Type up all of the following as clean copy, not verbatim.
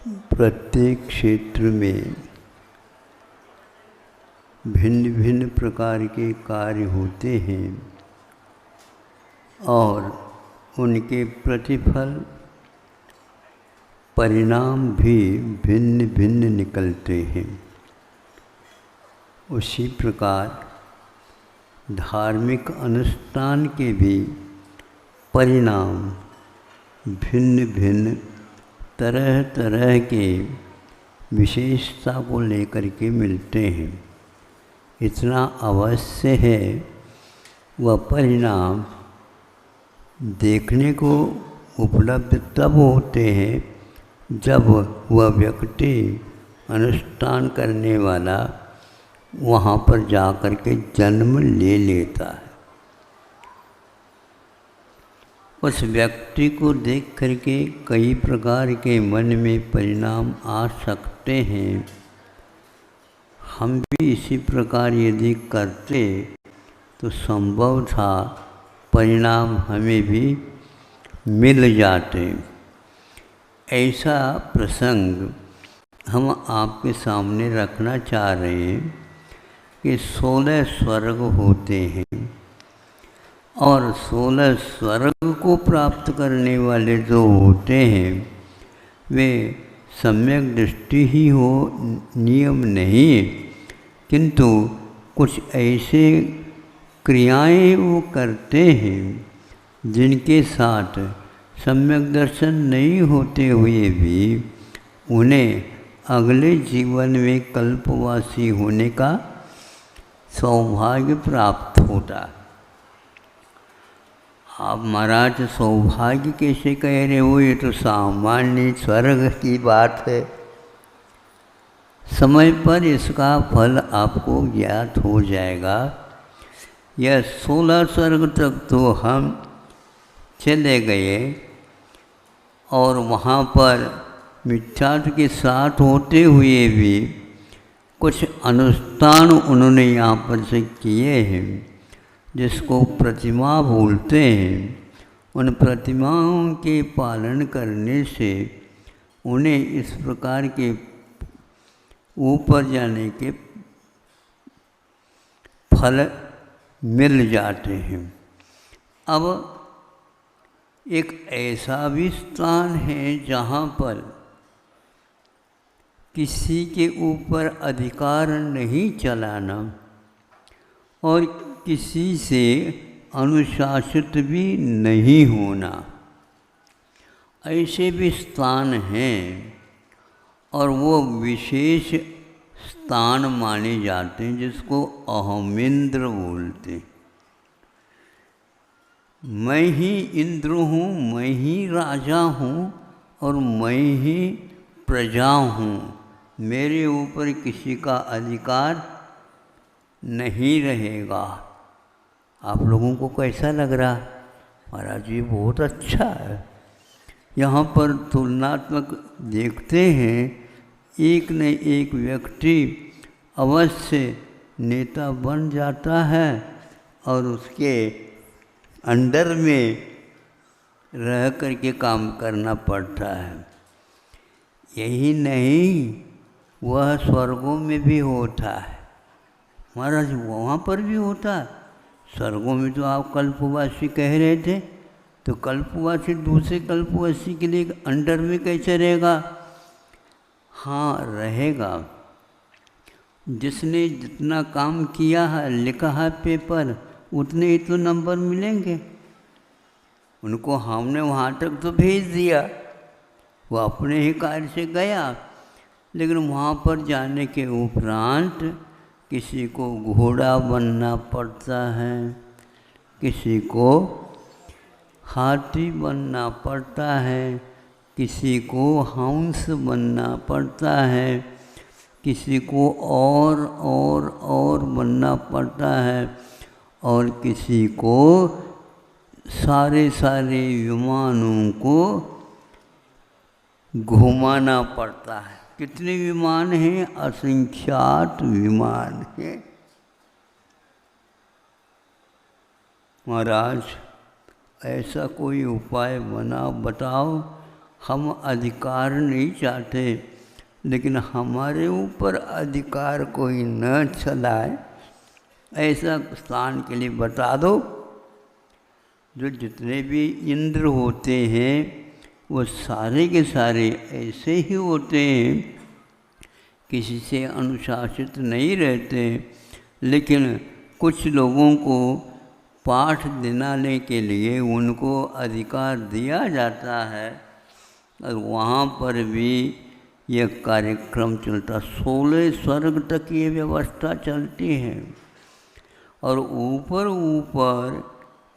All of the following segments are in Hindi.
प्रत्येक क्षेत्र में भिन्न भिन्न प्रकार के कार्य होते हैं और उनके प्रतिफल परिणाम भी भिन्न भिन्न निकलते हैं। उसी प्रकार धार्मिक अनुष्ठान के भी परिणाम भिन्न भिन्न तरह तरह के विशेषता को लेकर के मिलते हैं। इतना अवश्य है वह परिणाम देखने को उपलब्ध तब होते हैं जब वह व्यक्ति अनुष्ठान करने वाला वहाँ पर जा कर के जन्म ले लेता है। उस व्यक्ति को देख करके कई प्रकार के मन में परिणाम आ सकते हैं। हम भी इसी प्रकार यदि करते तो संभव था परिणाम हमें भी मिल जाते। ऐसा प्रसंग हम आपके सामने रखना चाह रहे हैं कि 16 स्वर्ग होते हैं और 16 स्वर्ग को प्राप्त करने वाले जो होते हैं वे सम्यक दृष्टि ही हो नियम नहीं, किंतु कुछ ऐसे क्रियाएं वो करते हैं जिनके साथ सम्यक दर्शन नहीं होते हुए भी उन्हें अगले जीवन में कल्पवासी होने का सौभाग्य प्राप्त होता है। आप महाराज सौभाग्य कैसे कह रहे हो, ये तो सामान्य स्वर्ग की बात है। समय पर इसका फल आपको ज्ञात हो जाएगा। यह 16 स्वर्ग तक तो हम चले गए और वहाँ पर मिथ्यात्व के साथ होते हुए भी कुछ अनुष्ठान उन्होंने यहाँ पर से किए हैं जिसको प्रतिमा बोलते हैं। उन प्रतिमाओं के पालन करने से उन्हें इस प्रकार के ऊपर जाने के फल मिल जाते हैं। अब एक ऐसा भी स्थान है जहाँ पर किसी के ऊपर अधिकार नहीं चलाना और किसी से अनुशासित भी नहीं होना, ऐसे भी स्थान हैं और वो विशेष स्थान माने जाते हैं जिसको अहमेंद्र बोलते हैं। मैं ही इंद्र हूँ, मैं ही राजा हूँ और मैं ही प्रजा हूँ, मेरे ऊपर किसी का अधिकार नहीं रहेगा। आप लोगों को कैसा लग रहा? महाराज जी बहुत अच्छा है। यहाँ पर तुलनात्मक देखते हैं एक न एक व्यक्ति अवश्य नेता बन जाता है और उसके अंडर में रह कर के काम करना पड़ता है। यही नहीं, वह स्वर्गों में भी होता है। महाराज वहाँ पर भी होता है। स्वर्गों में तो आप कल्पवासी कह रहे थे, तो कल्पवासी दूसरे कल्पवासी के लिए अंडर में कैसे रहेगा? हाँ रहेगा। जिसने जितना काम किया है, लिखा है पेपर, उतने ही तो नंबर मिलेंगे। उनको हमने वहाँ तक तो भेज दिया, वो अपने ही कार्य से गया, लेकिन वहाँ पर जाने के उपरांत किसी को घोड़ा बनना पड़ता है, किसी को हाथी बनना पड़ता है, किसी को हंस बनना पड़ता है, किसी को और बनना पड़ता है और किसी को सारे विमानों को घुमाना पड़ता है। कितने विमान हैं? असंख्यात विमान हैं। महाराज ऐसा कोई उपाय बताओ हम अधिकार नहीं चाहते, लेकिन हमारे ऊपर अधिकार कोई न चलाए ऐसा स्थान के लिए बता दो। जो जितने भी इंद्र होते हैं वो सारे के सारे ऐसे ही होते हैं, किसी से अनुशासित नहीं रहते, लेकिन कुछ लोगों को पाठ दिलाने के लिए उनको अधिकार दिया जाता है और वहाँ पर भी यह कार्यक्रम चलता। 16 स्वर्ग तक ये व्यवस्था चलती है और ऊपर ऊपर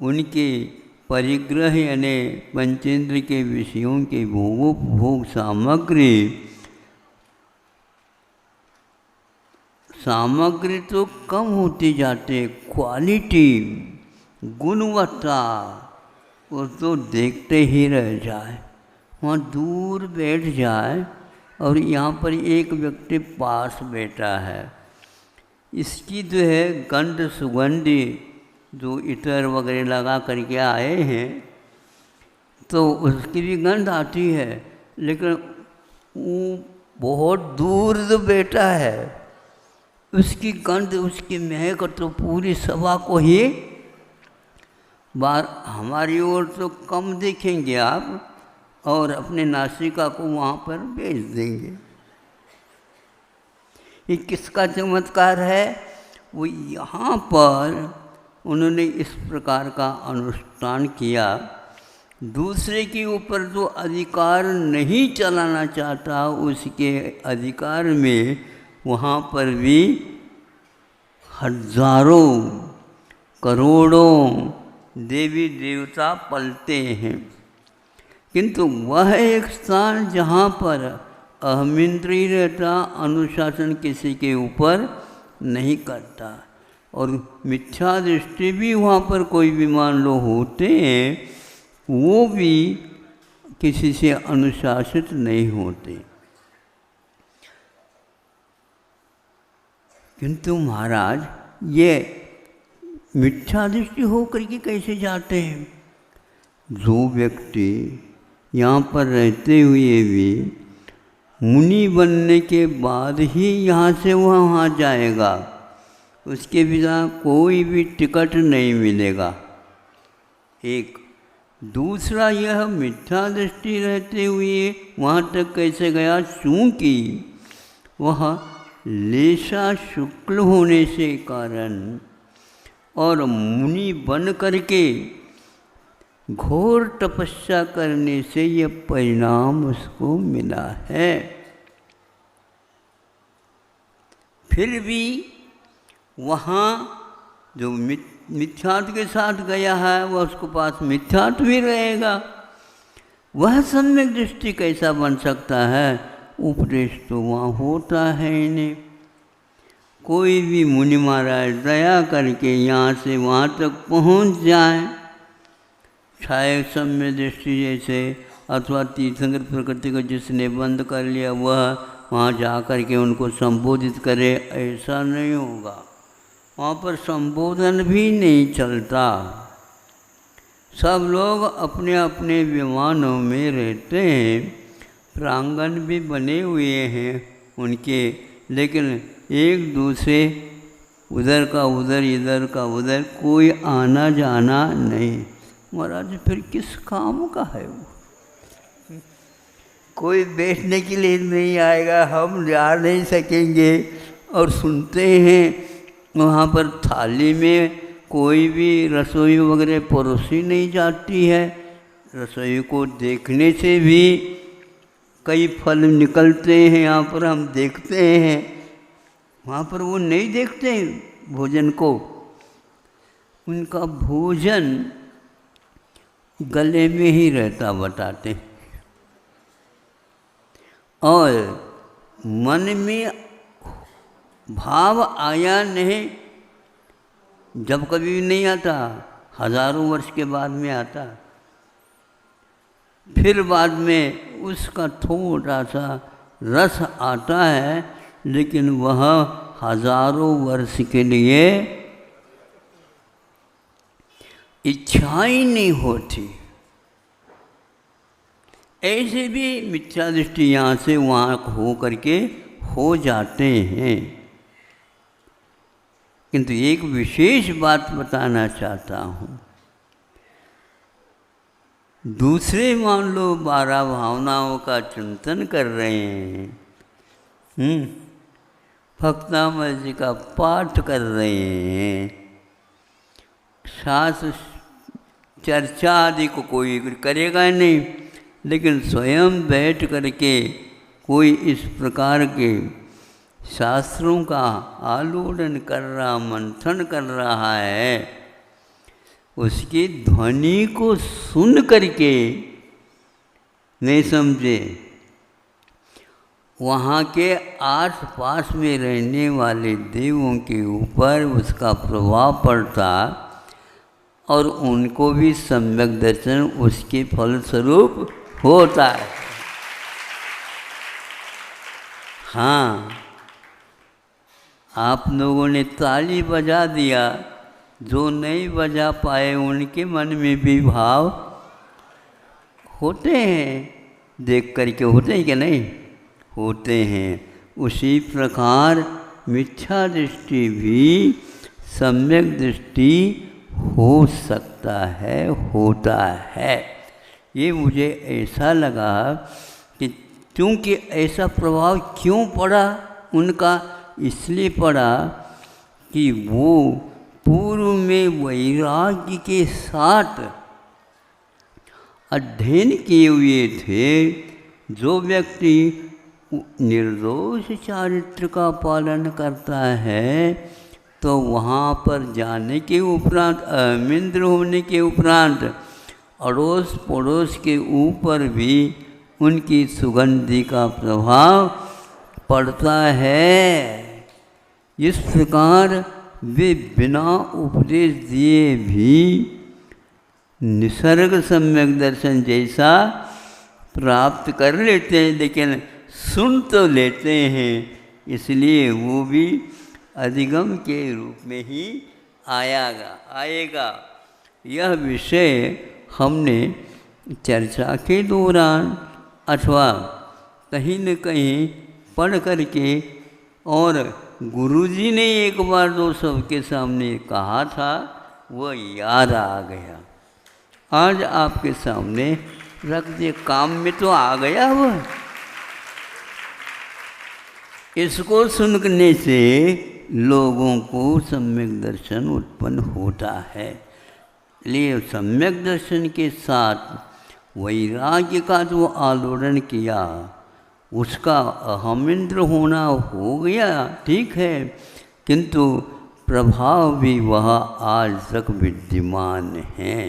उनके परिग्रह यानी पंचेंद्र के विषयों के भोग सामग्री तो कम होती जाते, क्वालिटी गुणवत्ता वो तो देखते ही रह जाए। वहाँ दूर बैठ जाए और यहाँ पर एक व्यक्ति पास बैठा है, इसकी जो है गंध सुगंधी जो इतर वगैरह लगा करके आए हैं तो उसकी भी गंध आती है, लेकिन वो बहुत दूर जो बैठा है उसकी गंध उसकी महक तो पूरी सभा को ही बार हमारी ओर तो कम देखेंगे आप और अपने नासिका को वहाँ पर भेज देंगे। ये किसका चमत्कार है? वो यहाँ पर उन्होंने इस प्रकार का अनुष्ठान किया। दूसरे के ऊपर जो अधिकार नहीं चलाना चाहता उसके अधिकार में वहाँ पर भी हजारों करोड़ों देवी देवता पलते हैं, किंतु वह एक स्थान जहाँ पर अहमिंद्रिय रहता, अनुशासन किसी के ऊपर नहीं करता और मिथ्या दृष्टि भी वहाँ पर कोई भी मान लो होते हैं वो भी किसी से अनुशासित नहीं होते। किंतु महाराज ये मिथ्या दृष्टि होकर के कैसे जाते हैं? जो व्यक्ति यहाँ पर रहते हुए भी मुनि बनने के बाद ही यहाँ से वहाँ जाएगा, उसके बिना कोई भी टिकट नहीं मिलेगा। एक दूसरा यह मिथ्या दृष्टि रहते हुए वहाँ तक कैसे गया? चूँकि वह लेशा शुक्ल होने से कारण और मुनि बन करके घोर तपस्या करने से यह परिणाम उसको मिला है। फिर भी वहाँ जो मिथ्यात्व के साथ गया है वह उसके पास मिथ्यात्व भी रहेगा। वह सम्यक दृष्टि कैसा बन सकता है? उपदेश तो वहाँ होता है इन्हें। कोई भी मुनि महाराज दया करके यहाँ से वहाँ तक पहुँच जाए, छाया सम्य दृष्टि जैसे, अथवा तीर्थंकर प्रकृति को जिसने बंद कर लिया वह वहाँ जा कर के उनको संबोधित करे, ऐसा नहीं होगा। वहाँ पर संबोधन भी नहीं चलता। सब लोग अपने अपने विमानों में रहते हैं, प्रांगण भी बने हुए हैं उनके, लेकिन एक दूसरे उधर का उधर इधर का उधर, कोई आना जाना नहीं। महाराज फिर किस काम का है वो? कोई बैठने के लिए नहीं आएगा, हम जा नहीं सकेंगे। और सुनते हैं वहाँ पर थाली में कोई भी रसोई वगैरह परोसी नहीं जाती है। रसोई को देखने से भी कई फल निकलते हैं, यहाँ पर हम देखते हैं। वहाँ पर वो नहीं देखते भोजन को, उनका भोजन गले में ही रहता बताते। और मन में भाव आया नहीं, जब कभी भी नहीं आता, हजारों वर्ष के बाद में आता। फिर बाद में उसका थोड़ा सा रस आता है, लेकिन वह हजारों वर्ष के लिए इच्छा ही नहीं होती। ऐसे भी मिथ्या दृष्टि यहाँ से वहाँ हो करके हो जाते हैं। किंतु एक विशेष बात बताना चाहता हूँ। दूसरे मान लो 12 भावनाओं का चिंतन कर रहे हैं, भक्तामृत जी का पाठ कर रहे हैं, शास्त्र चर्चा आदि को कोई करेगा नहीं, लेकिन स्वयं बैठ करके कोई इस प्रकार के शास्त्रों का आलोड़न कर रहा, मंथन कर रहा है, उसकी ध्वनि को सुन करके नहीं समझे, वहाँ के आस पास में रहने वाले देवों के ऊपर उसका प्रभाव पड़ता और उनको भी सम्यक दर्शन उसके फलस्वरूप होता है। हाँ, आप लोगों ने ताली बजा दिया, जो नहीं बजा पाए उनके मन में भी भाव होते हैं, देख करके होते हैं कि नहीं होते हैं। उसी प्रकार मिथ्या दृष्टि भी सम्यक दृष्टि हो सकता है, होता है। ये मुझे ऐसा लगा कि क्योंकि ऐसा प्रभाव क्यों पड़ा उनका, इसलिए पड़ा कि वो पूर्व में वैराग्य के साथ अध्ययन किए हुए थे। जो व्यक्ति निर्दोष चारित्र का पालन करता है तो वहाँ पर जाने के उपरांत, अमिंद्र होने के उपरांत अड़ोस पड़ोस के ऊपर भी उनकी सुगंधि का प्रभाव पड़ता है। इस प्रकार वे बिना उपदेश दिए भी निसर्ग सम्यक दर्शन जैसा प्राप्त कर लेते हैं, लेकिन सुन तो लेते हैं, इसलिए वो भी अधिगम के रूप में ही आएगा। यह विषय हमने चर्चा के दौरान अथवा कहीं न कहीं पढ़ करके, और गुरुजी ने एक बार जो सबके सामने कहा था वह याद आ गया, आज आपके सामने रख दे। काम में तो आ गया वह। इसको सुनने से लोगों को सम्यक दर्शन उत्पन्न होता है। लिए सम्यक दर्शन के साथ वैराग्य का जो आलोड़न किया, उसका अहमिंद्र होना हो गया, ठीक है, किंतु प्रभाव भी वह आज तक विद्यमान है।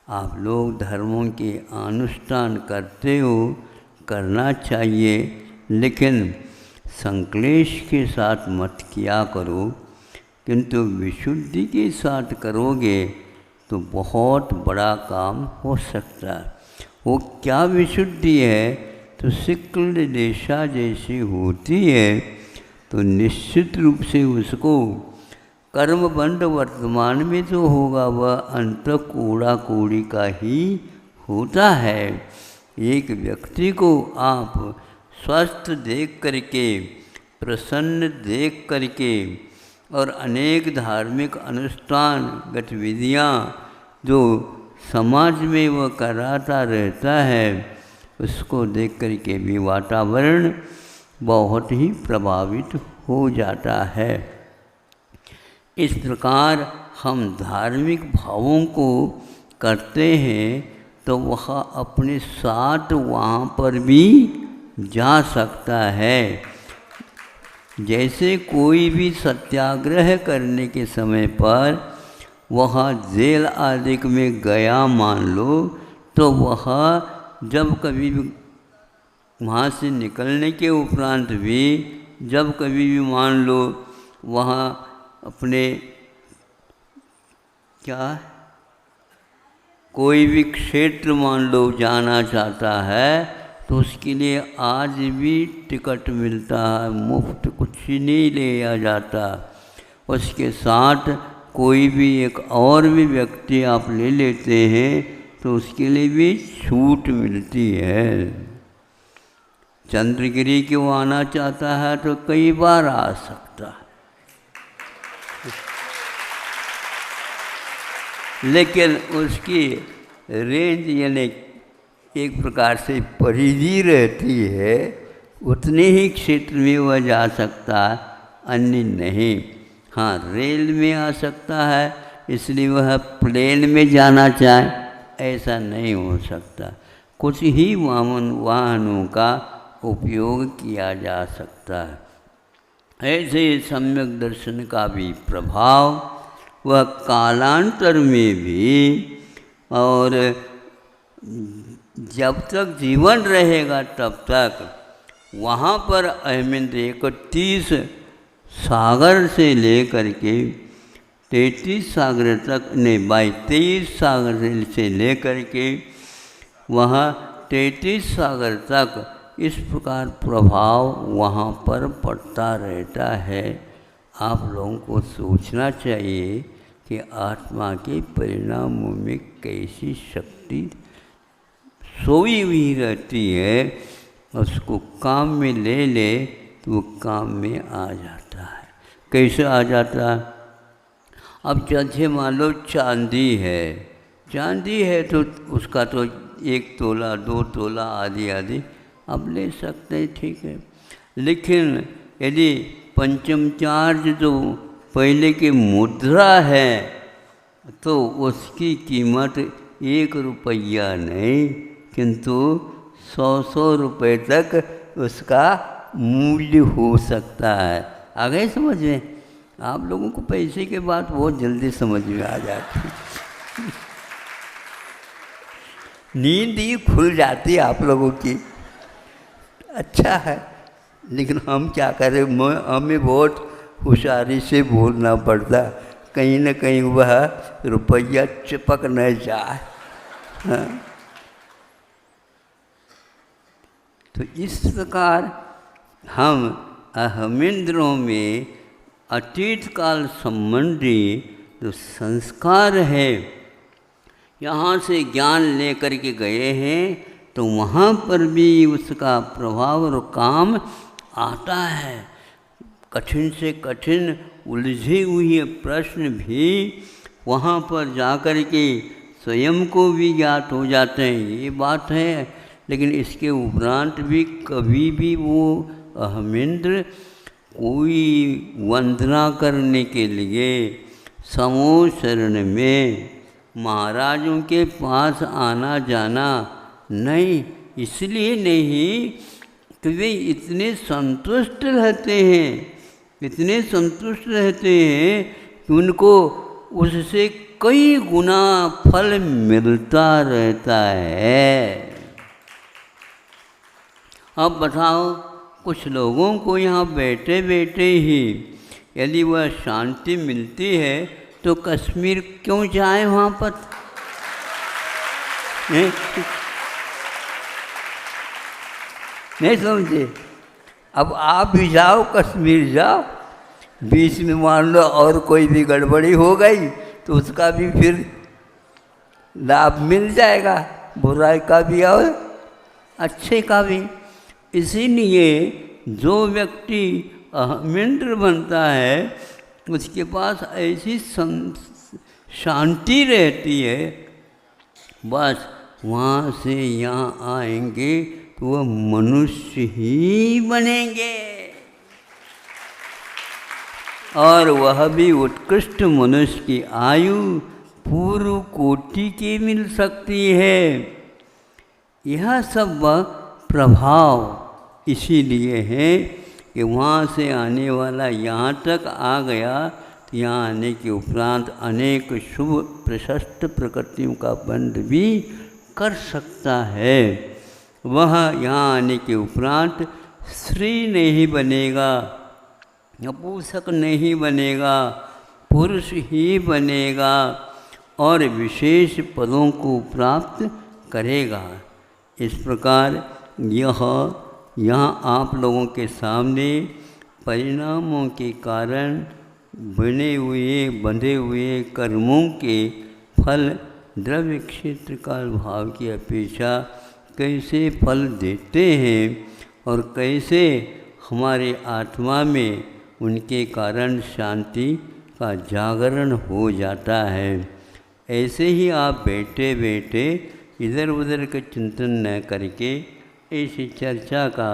आप लोग धर्मों के अनुष्ठान करते हो, करना चाहिए, लेकिन संक्लेश के साथ मत किया करो, किंतु विशुद्धि के साथ करोगे तो बहुत बड़ा काम हो सकता है। वो क्या विशुद्धि है? तो शुक्ल रेशा जैसी होती है, तो निश्चित रूप से उसको कर्मबंध वर्तमान में जो होगा वह अंत कूड़ा कूड़ी का ही होता है। एक व्यक्ति को आप स्वस्थ देख करके, प्रसन्न देख करके और अनेक धार्मिक अनुष्ठान गतिविधियाँ जो समाज में वह कराता रहता है, उसको देख करके भी वातावरण बहुत ही प्रभावित हो जाता है। इस प्रकार हम धार्मिक भावों को करते हैं तो वह अपने साथ वहाँ पर भी जा सकता है। जैसे कोई भी सत्याग्रह करने के समय पर वह जेल आदि में गया मान लो, तो वह जब कभी भी वहाँ से निकलने के उपरांत भी जब कभी भी मान लो वहाँ अपने कोई भी क्षेत्र मान लो जाना चाहता है तो उसके लिए आज भी टिकट मिलता है, मुफ्त कुछ ही नहीं लिया जाता। उसके साथ कोई भी एक और भी व्यक्ति आप ले लेते हैं तो उसके लिए भी छूट मिलती है। चंद्रगिरी क्यों आना चाहता है तो कई बार आ सकता है, लेकिन उसकी रेंज यानी एक प्रकार से परिधि रहती है, उतने ही क्षेत्र में वह जा सकता है, अन्य नहीं। हाँ, रेल में आ सकता है, इसलिए वह प्लेन में जाना चाहे ऐसा नहीं हो सकता। कुछ ही वाहनों का उपयोग किया जा सकता है। ऐसे सम्यक दर्शन का भी प्रभाव वह कालांतर में भी और जब तक जीवन रहेगा तब तक वहाँ पर अहमद 31 सागर से लेकर के 33 सागर तक, नहीं 23 सागर से लेकर के वहाँ 33 सागर तक इस प्रकार प्रभाव वहाँ पर पड़ता रहता है। आप लोगों को सोचना चाहिए कि आत्मा के परिणामों में कैसी शक्ति सोई हुई रहती है, उसको काम में ले ले तो वो काम में आ जाता है। कैसे आ जाता है? अब जैसे मान लो चांदी है तो उसका तो 1 तोला 2 तोला आदि आदि अब ले सकते हैं, ठीक है। लेकिन यदि पंचम चार्ज जो पहले की मुद्रा है तो उसकी कीमत 1 रुपया नहीं, किंतु 100 रुपये तक उसका मूल्य हो सकता है। आ गए समझ में? आप लोगों को पैसे के बात बहुत जल्दी समझ में आ जाती है। नींद ही खुल जाती है आप लोगों की। अच्छा है, लेकिन हम क्या करें, हमें बहुत होशियारी से बोलना पड़ता, कहीं न कहीं वह रुपया चिपक न जाए। हाँ? तो इस प्रकार हम अहमिंद्रों में अतीत काल संबंधी जो संस्कार है, यहाँ से ज्ञान लेकर के गए हैं तो वहाँ पर भी उसका प्रभाव और काम आता है। कठिन से कठिन उलझे हुए प्रश्न भी वहाँ पर जाकर के स्वयं को भी ज्ञात हो जाते हैं, ये बात है। लेकिन इसके उपरांत भी कभी भी वो अहमिंद्र कोई वंदना करने के लिए समूह शरण में महाराजों के पास आना जाना नहीं, इसलिए नहीं कि वे इतने संतुष्ट रहते हैं, इतने संतुष्ट रहते हैं कि उनको उससे कई गुना फल मिलता रहता है। अब बताओ, कुछ लोगों को यहाँ बैठे बैठे ही यदि वह शांति मिलती है तो कश्मीर क्यों जाए वहाँ पर? नहीं समझे? अब आप भी जाओ, कश्मीर जाओ, बीच में मान लो और कोई भी गड़बड़ी हो गई तो उसका भी फिर लाभ मिल जाएगा, बुराई का भी और अच्छे का भी। इसीलिए जो व्यक्ति अहमिंद्र बनता है उसके पास ऐसी शांति रहती है, बस वहाँ से यहाँ आएंगे तो वह मनुष्य ही बनेंगे, और वह भी उत्कृष्ट मनुष्य की आयु पूर्व कोटि की मिल सकती है। यह सब प्रभाव इसीलिए है कि वहाँ से आने वाला यहाँ तक आ गया तो यहाँ आने के उपरांत अनेक शुभ प्रशस्त प्रकृतियों का बंध भी कर सकता है। वह यहाँ आने के उपरांत स्त्री नहीं बनेगा, नपुंसक नहीं बनेगा, पुरुष ही बनेगा और विशेष पदों को प्राप्त करेगा। इस प्रकार यहाँ आप लोगों के सामने परिणामों के कारण बंधे हुए कर्मों के फल द्रव्य क्षेत्र काल भाव की अपेक्षा कैसे फल देते हैं और कैसे हमारे आत्मा में उनके कारण शांति का जागरण हो जाता है। ऐसे ही आप बैठे बैठे इधर उधर का चिंतन न करके ऐसी चर्चा का,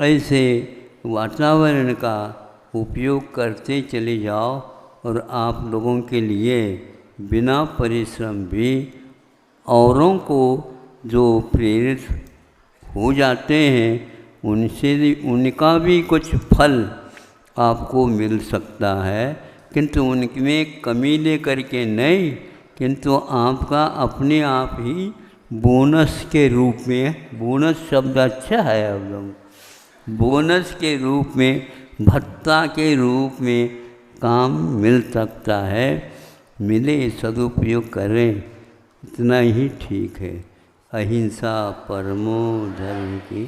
ऐसे वातावरण का उपयोग करते चले जाओ और आप लोगों के लिए बिना परिश्रम भी औरों को जो प्रेरित हो जाते हैं उनसे भी, उनका भी कुछ फल आपको मिल सकता है, किंतु उनमें कमी लेकर के नहीं, किंतु आपका अपने आप ही बोनस के रूप में, बोनस शब्द अच्छा है अब लोग, बोनस के रूप में, भत्ता के रूप में काम मिल सकता है। मिले सदुपयोग करें, इतना ही ठीक है। अहिंसा परमो धर्म की